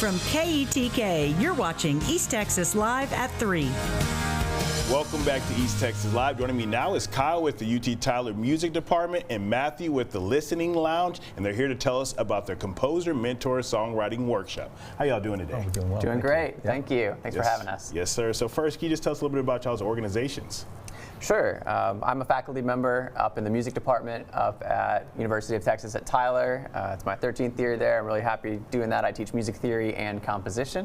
From KETK, you're watching East Texas Live at 3. Welcome back to East Texas Live. Joining me now is Kyle with the UT Tyler Music Department and Matthew with the Listening Lounge, and they're here to tell us about their Composer Mentor Songwriting Workshop. How y'all doing today? Oh, we're doing well. Doing great. Thank you. Thanks for having us. Yes, sir. So first, can you just tell us a little bit about y'all's organizations? Sure. I'm a faculty member up in the music department up at University of Texas at Tyler. It's my 13th year there. I'm really happy doing that. I teach music theory and composition.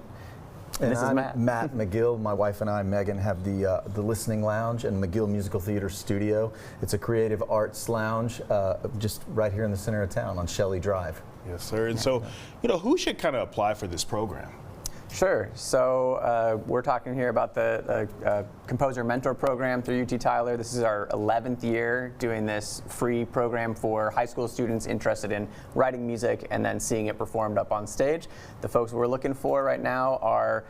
And this is Matt McGill. My wife and I, Megan, have the Listening Lounge and McGill Musical Theater Studio. It's a creative arts lounge just right here in the center of town on Shelley Drive. Yes, sir. And so, who should kind of apply for this program? Sure. So we're talking here about the Composer Mentor Program through UT Tyler. This is our 11th year doing this free program for high school students interested in writing music and then seeing it performed up on stage. The folks we're looking for right now are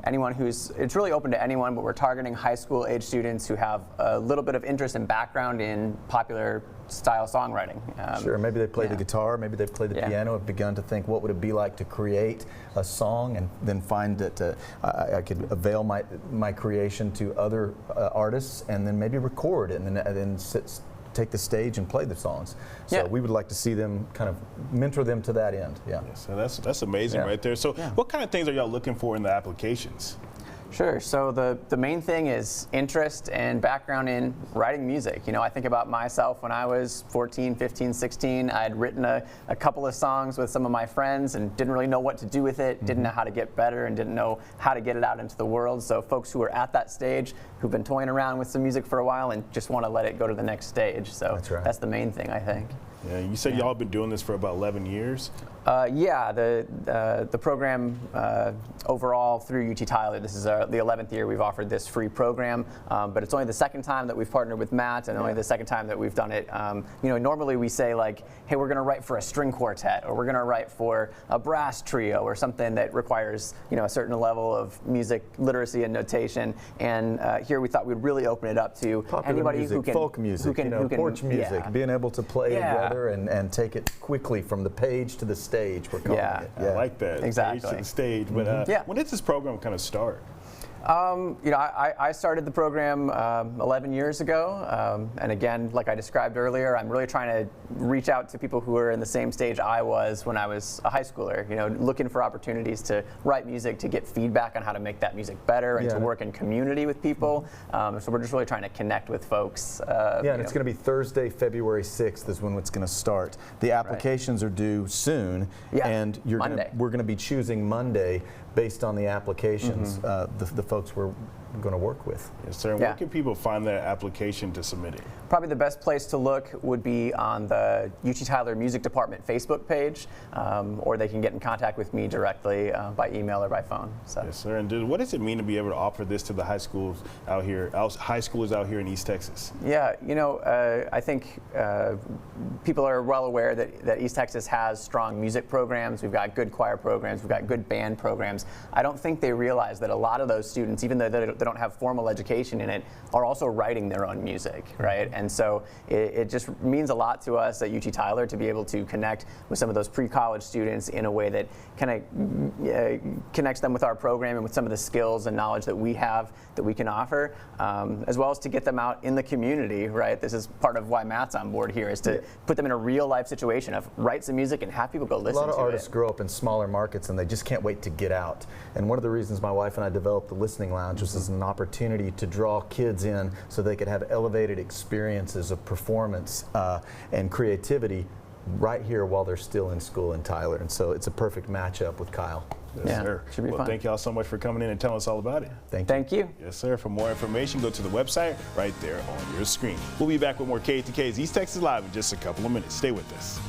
anyone it's really open to anyone, but we're targeting high school age students who have a little bit of interest and background in popular style songwriting. Sure, maybe they play the guitar, maybe they play the piano, have begun to think what would it be like to create a song and then find that I could avail my creation to other artists and then maybe record it and then take the stage and play the songs. So we would like to see them kind of mentor them to that end. Yeah. So that's amazing right there. So what kind of things are y'all looking for in the applications? Sure. So the main thing is interest and background in writing music. I think about myself when I was 14, 15, 16. I had written a couple of songs with some of my friends and didn't really know what to do with it, didn't know how to get better, and didn't know how to get it out into the world. So folks who are at that stage, who've been toying around with some music for a while and just want to let it go to the next stage. So that's the main thing, I think. Yeah, you said y'all been doing this for about 11 years? The program overall through UT Tyler, this is the 11th year we've offered this free program, but it's only the second time that we've partnered with Matt and only the second time that we've done it. Normally we say like, hey, we're going to write for a string quartet or we're going to write for a brass trio or something that requires a certain level of music literacy and notation, and here we thought we'd really open it up to popular anybody music, who can, folk music, porch music, being able to play together and take it quickly from the page to the stage. We're calling it. I like that. Exactly. Stage to the stage. But when did this program kind of start? I started the program 11 years ago, and again, like I described earlier, I'm really trying to reach out to people who are in the same stage I was when I was a high schooler, looking for opportunities to write music, to get feedback on how to make that music better, and to work in community with people. So we're just really trying to connect with folks. And it's going to be Thursday, February 6th is when it's going to start. The applications are due soon, and we're going to be choosing Monday based on the applications, the folks we're going to work with. Yes, sir. And where can people find that application to submit it? Probably the best place to look would be on the UT Tyler Music Department Facebook page, or they can get in contact with me directly by email or by phone. So. Yes, sir. And what does it mean to be able to offer this to the high schools out here, in East Texas? Yeah, I think people are well aware that East Texas has strong music programs. We've got good choir programs. We've got good band programs. I don't think they realize that a lot of those students, even though they don't have formal education in it, are also writing their own music, right? And so it just means a lot to us at UT Tyler to be able to connect with some of those pre-college students in a way that kind of connects them with our program and with some of the skills and knowledge that we have that we can offer, as well as to get them out in the community, right? This is part of why Matt's on board here, is to put them in a real life situation of write some music and have people go listen to it. A lot of artists grow up in smaller markets and they just can't wait to get out. And one of the reasons my wife and I developed the Listening Lounge was as an opportunity to draw kids in so they could have elevated experiences of performance and creativity right here while they're still in school in Tyler. And so it's a perfect matchup with Kyle. Yes, sir. Should be fun. Thank y'all so much for coming in and telling us all about it. Thank you. Yes, sir. For more information, go to the website right there on your screen. We'll be back with more KTK's East Texas Live in just a couple of minutes. Stay with us.